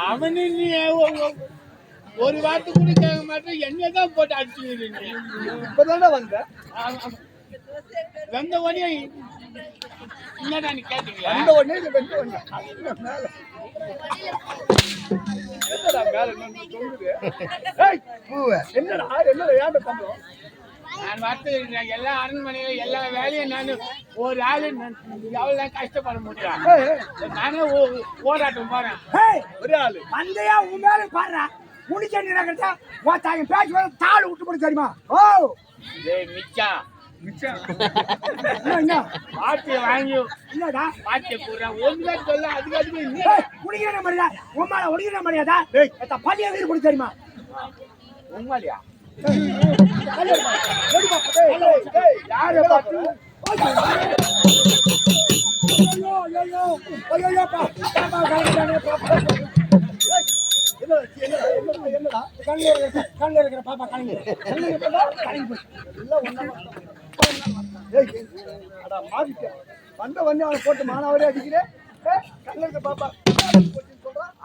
அவனு நீ ஒரு வார்த்தை கூட கேட்க மாட்டேன், என்னதான் போட்டு அடிச்சுக்கிறீங்க. இப்பதானே வந்த உடனே என்னடா நீ கேட்டீங்களா? வந்த உடனே என்னடா என்னடா ஏன் சம்பளம்? நான் வார்த்தை எல்லா அரண்மனையில எல்லா வேலையும் நான் ஒரு ஆளு எவ்வளவு கஷ்டப்பட முடியும். நானே போராட்டம் போறேன். ஒரே ஆளு வந்தையா உன் மேல பாடுறா முடிச்சா பேச்சு தாள் விட்டு போட தெரியுமா? ஓ மிச்சம் என்ன பாட்டிய வாங்கி என்னடா பாட்டிய போடுறேன். ஒன்றுமே சொல்ல அதுக்கு குடிக்கிற மாதிரியா உமால ஒடிக்கிற மாதிரியாதா பள்ளியா வீடு போட தெரியுமா? உண்மையா யாரு பாட்டு என்னடா கண்ணில் இருக்கிற பாப்பா கலங்கி வந்த வந்து அவனை போட்டு மானாவரே அடிக்கிறேன். கண்ணில் இருக்க பாப்பா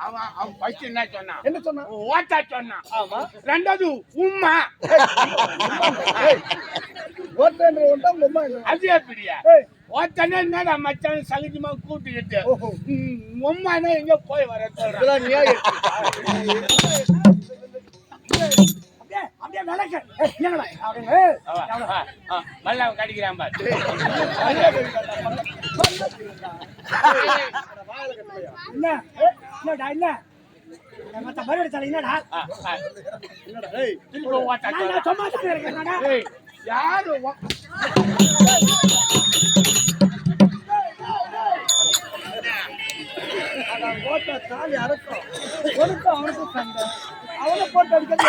அவன் ஃபர்ஸ்ட் என்ன சொன்னான்? என்ன சொன்னான்? ஓட்டா சொன்னான். ஆமா. ரெண்டாவது உம்மா. ஓட்டன்ற உண்டா உம்மா அது எப்படியா? ஓட்டனே என்னடா மச்சான் சலிக்குமா கூப்பிட்டுக்கிட்டு உம்மானா எங்க போய் வர சொல்றான். அப்படியே விளக்க மல்ல கடிக்கிறான் பாரு. என்னடா என்ன மத்த மறுபடி தலை என்னடா திரும்ப ஓட்டா சும்மா தான் இருக்கேன். யாரு ஓட்ட தாலி அறக்கும் ஒருக்கும் அவனுக்கும் சண்டை. அவனை போட்டு அடிக்கிறது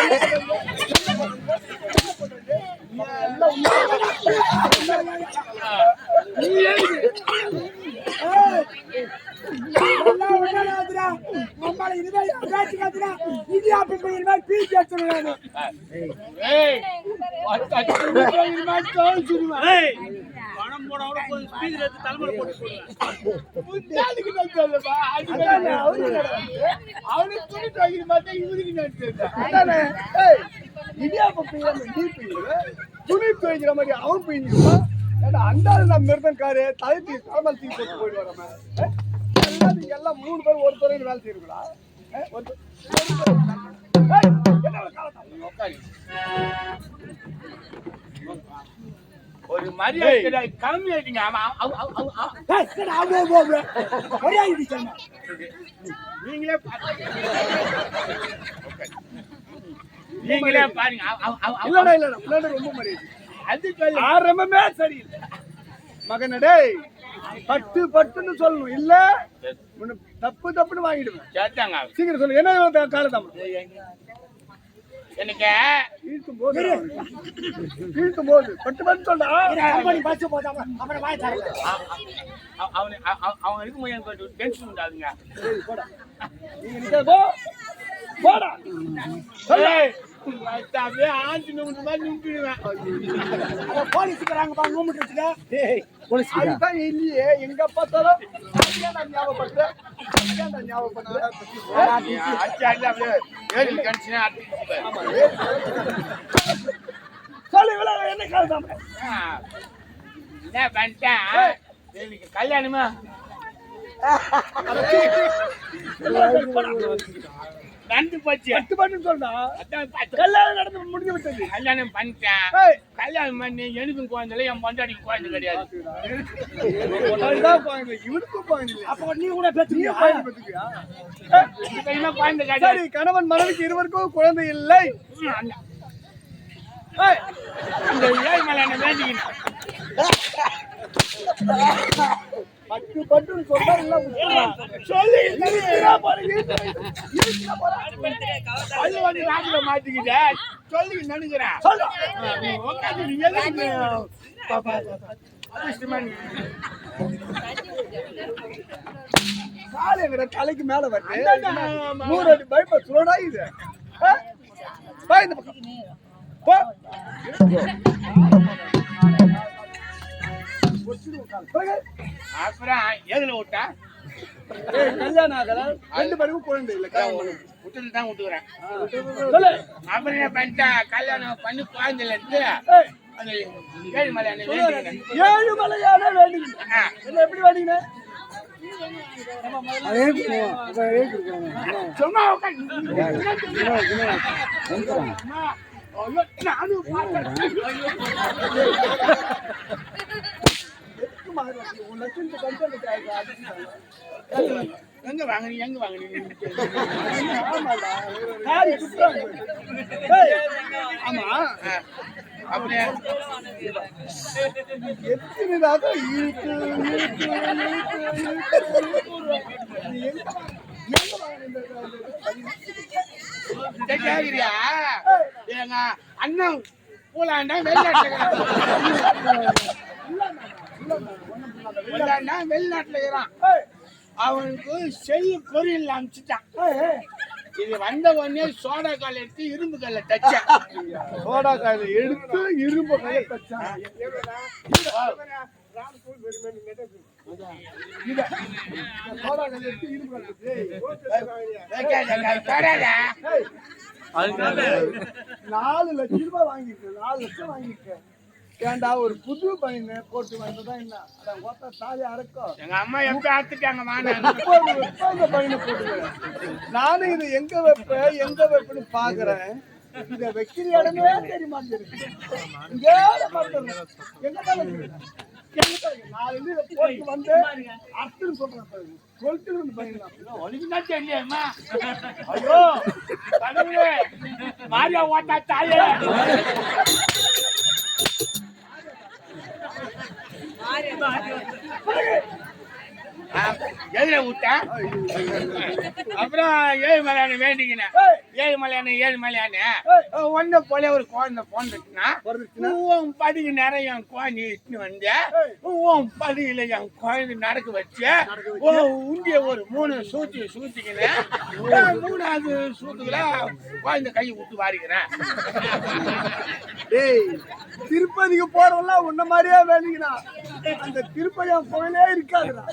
அவனுக்கு துணி துவைக்கிற மாதிரி இவருக்கு துணி துவைக்கிற மாதிரி அவன் பிஞ்சிருவான். அந்தாலும் நம்ம மிருதங்காரு தலை தீ தலைமல் தீ போட்டு போயிட்டு வராம நீங்க எல்லாம் 3 பேர் ஒரு துறையில் வேலை செய்யுங்களா? ஒரு மரியாதை கம்மி ஆயிட்டீங்க. நீங்களே பாருங்க. இல்லடா இல்லடா ரொம்ப மரியாதை அது சொல்லி ஆரம்பமே சரியில்லை மகனடே. பட்டு பட்டுன்னு சொல்லணும், இல்ல தப்பு தப்புன்னு வாங்கிடுவேன். கேட்டாங்க சீக்கிரம் சொல்லு. என்ன காலதாம எனக்கு இழுக்கும் போது பட்டு பட்டு சொல்றா. அவங்க இருக்கும் போது டென்ஷன் உண்டாதுங்க. போடா அப்படியே ஆஞ்சு நூறு மாதிரி நின்றுடுவேன். அதுதான் இல்லையே எங்க பார்த்தாலும் ஞாபகப்படுறேன். சொல்லு என்ன காலம் என்ன பண்ணிட்டேன் கல்யாணமா நடந்து போச்சு. பட்டு பட்டு சொல்றா. கல்யாணம் நடந்து முடிஞ்சு விட்டது. கல்யாணம் பண்ணிட்டேன். கல்யாணம் பண்ணி எனக்கும் குழந்தை என் பொண்டாட்டிக்கு குழந்தை கிடையாது. இவனுக்கும் குழந்தை. அப்ப நீ கூட பேசுறியா? குழந்தை கிடையாது. கணவன் மனைவிக்கு இருவருக்கும் குழந்தை இல்லை. அந்த ஏழை மேல என்ன வேண்டிக்கணும். பட்டு பட்டு சொல்றா. சொல்லி ராஜில மாட்டிக்கிட்ட சொல்லி நினைக்கிறேன். தலைக்கு மேல வந்து 100 அடி பைப்ப சுரடா இது. வா இந்த பக்கம் போ அப்புறம் எதுல விட்டா கல்யாணம் ஆகல 2 பேருக்கும் குழந்தை இல்ல விட்டுட்டு தான் விட்டுக்கிறேன். சொல்லு அப்புறம் என்ன பண்ணிட்டேன், கல்யாணம் பண்ணி குழந்தைல இருந்து அது ஏழுமலையான வேண்டிக்கிறேன். ஏழுமலையான வேண்டிங்க என்ன எப்படி வேண்டிங்க சும்மா உட்காந்து நானும் பார்த்தேன். எங்க வாங்கினீங்க எங்க வாங்கினீங்க? ஆமா அப்படியே எத்தனைதாக கேக்குறியா? எங்க அண்ணன் பூலாண்டா வெளிநாட்டுல இருக்கிறான். அவனுக்கு செல் கொரியல் அனுப்பிச்சுட்டான். இது வந்த உடனே சோடா கால் எடுத்து இரும்பு கல்ல தச்சான். சோடா காயில எடுத்து இரும்பு கையில தச்சான். சோடா காயில எடுத்து இரும்பு கையில 4 லட்சம் ரூபாய் வாங்கிட்டு 4 லட்சம் வாங்கிட்டு ஏண்டா ஒரு புது பையனை போட்டு வந்ததான் என்ன ஓட்ட தாலி அறக்கும். எங்க அம்மா எப்படி அறுத்துட்டாங்க பையனை போட்டு நானும் இது எங்க வைப்பேன்னு பாக்குறேன். இத வைக்கிற இடமே தெரிய மாட்டேங்குது. போட்டு வந்து அர்த்தம் சொல்றேன் சொல்லிட்டு பையன் ஐயோ கடவுளே மாரியா ஓட்டா தாயே எதுல விட்டேன். அப்புறம் ஏழுமலையான வேண்டிக்கினேன். ஏழுமலையான ஒன்ன போல ஒரு குழந்தை போன்றுச்சுன்னா உன் படுகு நிறைய என் குழந்தை இட்டுன்னு வந்து உன் படுகுல என் குழந்தை நடக்க வச்சு உண்டிய ஒரு 3 சூத்திக்கினேன். 3வது சூத்துக்குள்ள குழந்தை கையை விட்டு வாரிக்கிறேன். திருப்பதிக்கு போறவெல்லாம் உன்ன மாதிரியே வேண்டிக்கினா அந்த திருப்பதி கோயிலே இருக்காதுடா.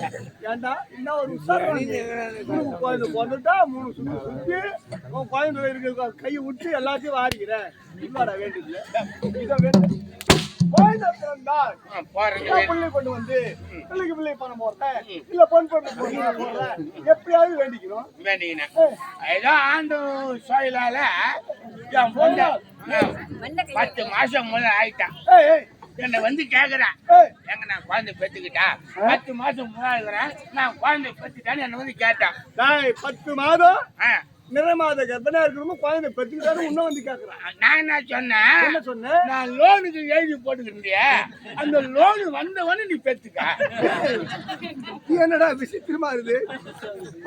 ஏண்டா என்ன ஒரு குழந்தை போட்டுட்டா 3 சுத்தி சுத்தி உன் குழந்தை இருக்க கையை விட்டு எல்லாத்தையும் வாரிக்கிறேன். இல்லாடா வேண்டியது இதை வேண்டிய பிள்ளை கொண்டு வந்து பிள்ளை பண்ண போறேன் இல்ல பொன் போடுறேன் எப்படியாவது வேண்டிக்கிறோம். ஏதோ ஆண்டு சோயிலால என் பொண்ணு 10 மாசம் முதல்ல ஆயிட்டான். என்னை வந்து கேக்குறேன், எங்க நான் குழந்தை பெற்றுக்கிட்டா 10 மாசம் முன்னாடி நான் குழந்தை பெற்றுட்டான்னு என்ன வந்து கேட்டான். 10 மாதம் நிறமாத கர்ப்பனா இருக்கணும் குழந்தை பெற்றுக்கிட்டாரு உன்ன வந்து கேக்குறான். நான் என்ன சொன்னேன், நான் லோனுக்கு எழுதி போட்டுக்கிட்டேன். அந்த லோனு வந்தவனு நீ பெற்றுக்க. என்னடா விசித்திரமா இருக்கு.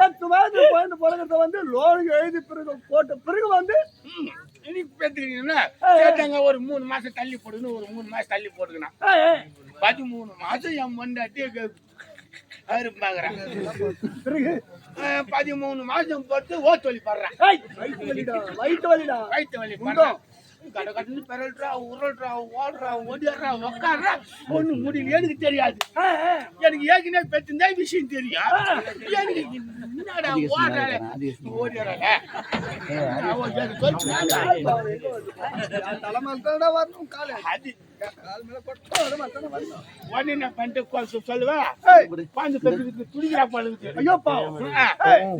10 மாதம் குழந்தை பிறகுறத வந்து லோனுக்கு எழுதி போட்ட பிறகு வந்து நீ பெற்றுக்கிட்டீங்கன்னா கேட்டாங்க. ஒரு 3 மாசம் தள்ளி போடுன்னு ஒரு 3 மாசம் தள்ளி போட்டுக்கணும். 13 மாசம் என் பொண்டாட்டி பாக்குறேன். 13 மாசம் போட்டு ஓட்டு வலி பாடுறேன். வயிற்று வலி பாடுறேன். கடை கட்டு பெறல்றா உருள்றா ஓடுறா ஒடிடுறா உக்காடுறா ஒண்ணு முடியல. எனக்கு தெரியாது. எனக்கு ஏற்கனவே பெற்றிருந்தா விஷயம் தெரியும். எனக்கு என்னடா ஓடுறாளே ஓடிடுறாளே உடனே பண்ணிட்டு சொல்லுவேன். துடிக்கிறா பழுது. ஐயோப்பா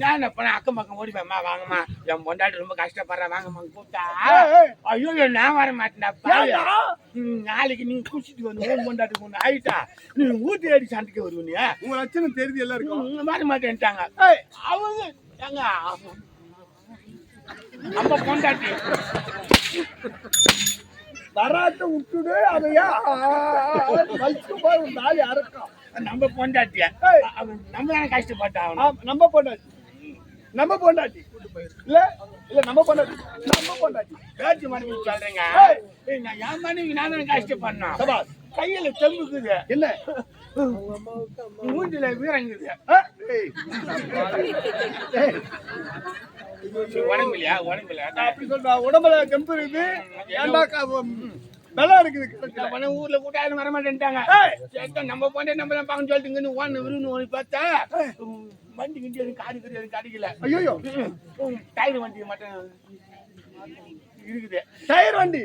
நான் என்ன பண்ண அக்கம் பக்கம் ஓடிப்பேம்மா வாங்கம்மா என் பொண்டாட்டி ரொம்ப கஷ்டப்படுறா வாங்கம்மா கூப்பிட்டா ஐயோ நான் வர மாட்டேன்டா. நாளைக்கு நீங்க குடிச்சிட்டு வந்து பொண்டாட்டி கொண்டு ஆயிட்டா நீ ஊட்டி அடி சண்டைக்கு வருவீங்க. உங்க லட்சணம் தெரிஞ்சு எல்லாருக்கும் வர மாட்டேன்ட்டாங்க. அவங்க எங்க நம்ம பொண்டாட்டி வராட்ட விட்டுடு அதையா நாளி அறக்கும். நம்ம பொண்டாட்டிய நம்ம கஷ்டப்பட்டான். நம்ம பொண்டாட்டி இல்ல இல்ல நம்ம பொண்டாட்டி பேச்சு மனைவி சொல்றீங்க. என் மனைவி நான் கஷ்டப்படணும். கையில தெம்புக்குது என்ன மூஞ்சில வீரங்குது. உடம்பு இல்லையா உடம்பு இல்ல அப்படி சொல்றா உடம்புல கெம்பு இருக்குது ஏன்டா நல்லா இருக்குது ஊர்ல கூட்டாயிரம் வர மாட்டேன்ட்டாங்க நம்ம போனே நம்ம தான் பார்க்க சொல்லிட்டு இங்க ஓன விரும்பு பார்த்தா வண்டி கிண்டி எதுவும் காடு கிடையாது கிடைக்கல ஐயோ டயர் வண்டி மட்டும் இருக்குது டயர் வண்டி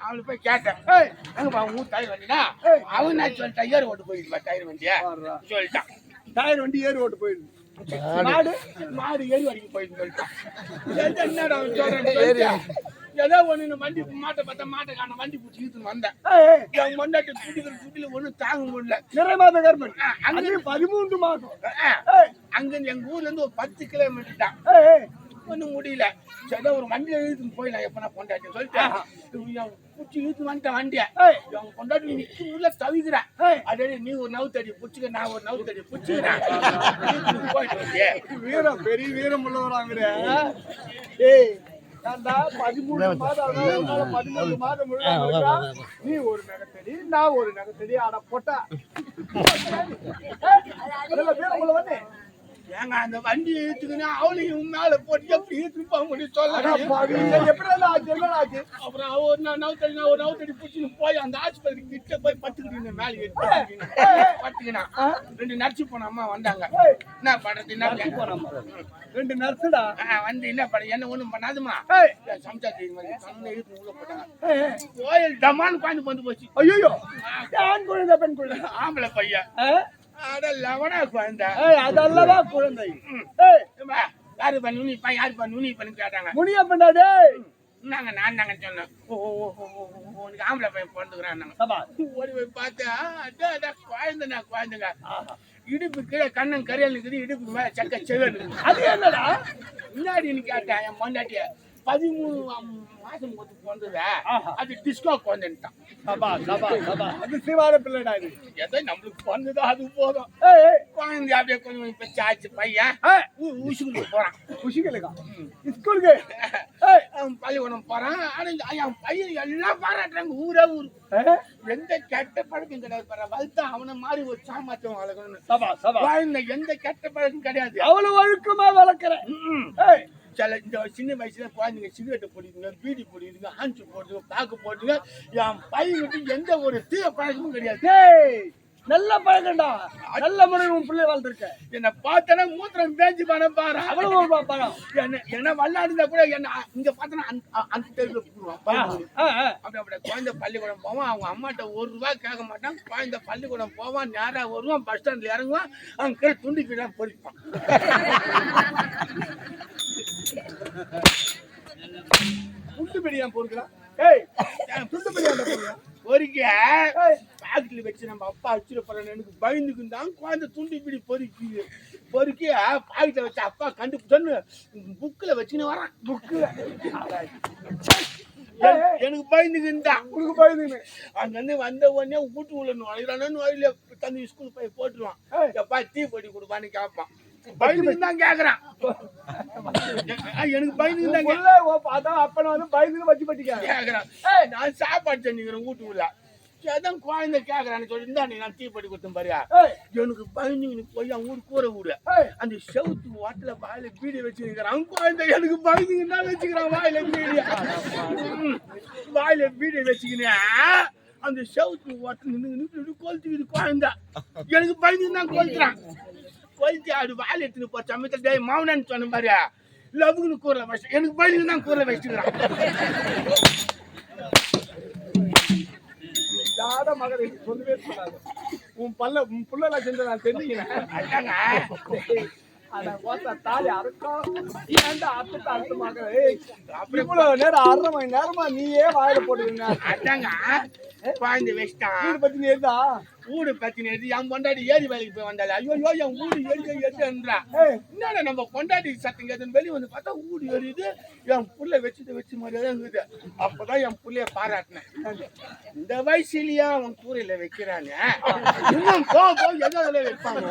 அவளுக்கு போய் கேட்டேன் அங்கப்பா உங்க ஊர் டயர் வண்டினா அவன் நான் சொல்லிட்டான் ஏர் ஓட்டு போயிடுப்பா டயர் வண்டியா சொல்லிட்டான் டயர் வண்டி ஏறு ஓட்டு போயிடுது மாடு ஏறி வரைக்கும் போயிட்டு சொல்லிட்டான் என்னடா சொல்றேன் ஏதோ ஒண்ணு வண்டி மாட்டை பார்த்தா மாட்டை காண வண்டி பிடிச்சி இழுத்துன்னு வந்தேன் என் மண்டாட்டி துடிக்கிற துடியில ஒண்ணும் தாங்க முடியல நிறை மாத கர்ப்பன் அங்கே 13 மாதம் அங்க எங்க ஊர்ல இருந்து ஒரு 10 கிலோமீட்டர் தான் ஒண்ணும் முடியல ஏதோ ஒரு வண்டியில இழுத்துன்னு போயிடலாம் எப்பனா பொண்டாட்டி சொல்லிட்டு பிடிச்சி இழுத்துன்னு வந்துட்டேன் வண்டிய அவங்க பொண்டாட்டி நிக்க உள்ள தவிக்கிறேன் அதே நீ ஒரு நவுத்தடி பிடிச்சிக்க நான் ஒரு நவுத்தடி பிடிச்சிக்கிறேன் போயிட்டு வீரம் பெரிய வீரம் உள்ளவராங்கிற ஏய் 13 மாதம் 13 மாதம் நீ ஒரு நகத்தடி நான் ஒரு நகத்தடி ஆட போட்டா ஏங்க அந்த வண்டி இழுத்துக்குன்னா அவளையும் மேல போட்டு எப்படி இழுத்துப்பா முடியும் சொல்ல அப்புறம் ஒரு நவுத்தடி பிடிச்சின்னு போய் அந்த ஆஸ்பத்திரி கிட்ட போய் பத்துக்கிட்டு மேலே பத்துக்கினா 2 நர்ச்சு போன அம்மா வந்தாங்க என்ன பண்றது என்ன போனோம் 2 நர்ஸுடா வந்து என்ன பண்ண என்ன ஒண்ணும் பண்ணாதுமா சமைச்சா இழுத்து உள்ள போட்டாங்க கோயில் டமான்னு பாய்ந்து வந்து போச்சு ஐயோ ஆண் குழந்தை பெண் குழந்தை ஆம்பளை பையன் லவனா குழந்தை அதல்லவா குழந்தை யாரு பண்ணு நீ யாரு பண்ணு நீ பண்ணு கேட்டாங்க முனியா பண்ணாடே நாங்க நாங்க சொன்னோம் உனக்கு ஆம்பளை பையன் பிறந்துக்கிறான் ஓடி போய் பார்த்தா அதான் குழந்தைங்க இடுப்பு கீழே கண்ணன் கரையல் இருக்குது இடுப்பு மேல சக்க செவல் அது என்னடா முன்னாடின்னு கேட்டேன் என் பொண்டாட்டிய 13 மாசம் போட்டு பிறந்ததா அது டிஸ்கோ குழந்தைன்ட்டான் அது சிவார பிள்ளைடா இது எதோ நம்மளுக்கு பிறந்ததோ அது போதும் குழந்தை அப்படியே கொஞ்சம் பெச்சாச்சு பையன் ஊசுக்கு போறான் உஷிகளுக்கா ஸ்கூலுக்கு பள்ளிக்கூடம் போறான் ஆனா என் பையன் எல்லாம் பாராட்டுறாங்க ஊரே ஊர் எந்த கெட்ட பழக்கம் கிடையாது வளர்த்தா அவனை மாதிரி ஒரு சாமர்த்தியம் வளர்க்கணும்னு எந்த கெட்ட பழக்கம் கிடையாது அவ்வளவு ஒழுக்கமா வளர்க்கிறேன் சில இந்த சின்ன வயசுல குழந்தைங்க சிகரெட்டு போடுதுங்க பீடி போடுதுங்க ஆஞ்சு போடுதுங்க பாக்கு போடுதுங்க என் பையனுக்கு எந்த ஒரு தீய பழக்கமும் கிடையாது நல்ல பழக்கம்டா நல்ல முறையில் உன் பிள்ளை வளர்ந்துருக்க என்ன பார்த்தனா மூத்திரம் பேஞ்சு பணம் பாரு அவ்வளவு பணம் என்ன விளையாடுந்தா கூட என்ன இங்க பார்த்தனா அந்த தெருவில் போடுவான் அப்படியே குழந்தை பள்ளிக்கூடம் போவான் அவங்க அம்மாட்ட ₹1 கேட்க மாட்டான் குழந்தை பள்ளிக்கூடம் போவான் நேரா வருவான் பஸ் ஸ்டாண்ட்ல இறங்குவான் அவங்க கீழே துண்டி கீழே பொறிப்பான் துண்டு பெரியான் பொறுக்கிறான் துண்டு பெரியான் பொறிக்க பாக்கெட்ல வச்சு நம்ம அப்பா வச்சுட்டு போறேன் எனக்கு பயந்துக்குந்தான் குழந்தை துண்டி பிடி பொறுக்கி பாக்கெட்ல வச்சு அப்பா கண்டுபிடிச்சோன்னு புக்கில் வச்சுன்னு வரான் புக்கில் எனக்கு பயந்துக்குந்தான் உனக்கு பயந்துன்னு அங்க இருந்து வந்த உடனே வீட்டு உள்ள நுழையிறானு வழியில தண்ணி ஸ்கூல் போய் போட்டுருவான் எப்பா டீ போட்டி கொடுப்பான்னு கேட்பான் பயந்து தான் கேக்குறான் எனக்கு பயந்து தான் அதான் அப்பன வந்து பயந்து வச்சு பட்டிக்க கேக்குறான் நான் சாப்பாடு செஞ்சுக்கிறேன் வீட்டுக்குள்ள அதான் குழந்தை கேக்குறான்னு சொல்லி நீ நான் டீ போட்டி கொடுத்தேன் பாரியா எனக்கு பயந்து போய் அவன் ஊர் கூரை வீடு அந்த செவுத்து ஓட்டல வாயில பீடி வச்சுக்கிறான் குழந்தை எனக்கு பயந்துங்கன்னா வச்சுக்கிறான் வாயில பீடி வச்சுக்கினேன் அந்த செவுத்து ஓட்டல் நின்று கொளுத்துக்குது குழந்தை எனக்கு பயந்து தான் கொளுத்துறான் கொளுத்தி அது வாயில் எடுத்துன்னு போ சமயத்தில் டே மௌனன்னு சொன்ன மாதிரி லவ்னு கூரை வச்சு எனக்கு பயந்து தான் கூரை வச்சுக்கிறான் மகன் சொல்லவே சொல்லாது உன் புள்ள செஞ்ச நான் தெரிஞ்சுக்கிறேன் தாலி அறுக்கும் ஏன்டா அர்த்தத்தை அர்த்தமாக இவ்வளவு நேரம் 1/2 மணி நேரமா நீயே வாயில போட்டுருங்க அதாங்க குழந்தை வச்சுட்டான் வீடு பத்தி நேருதா வீடு பத்தி நேருது என் பொண்டாட்டி ஏரி வேலைக்கு போய் வந்தாள் ஐயோ என் வீடு எரியுதுன்றா என்னடா நம்ம பொண்டாட்டி சத்தம் கேட்டு வெளியே வந்து பார்த்தா வீடு எரியுது என் புள்ள வச்சு மாதிரியே இருக்குது அப்பதான் என் புள்ளைய பாராட்டினேன் இந்த வயசுலயே அவன் கூரையில வைக்கிறானே இன்னும் போ ஏதோ வைப்பாங்க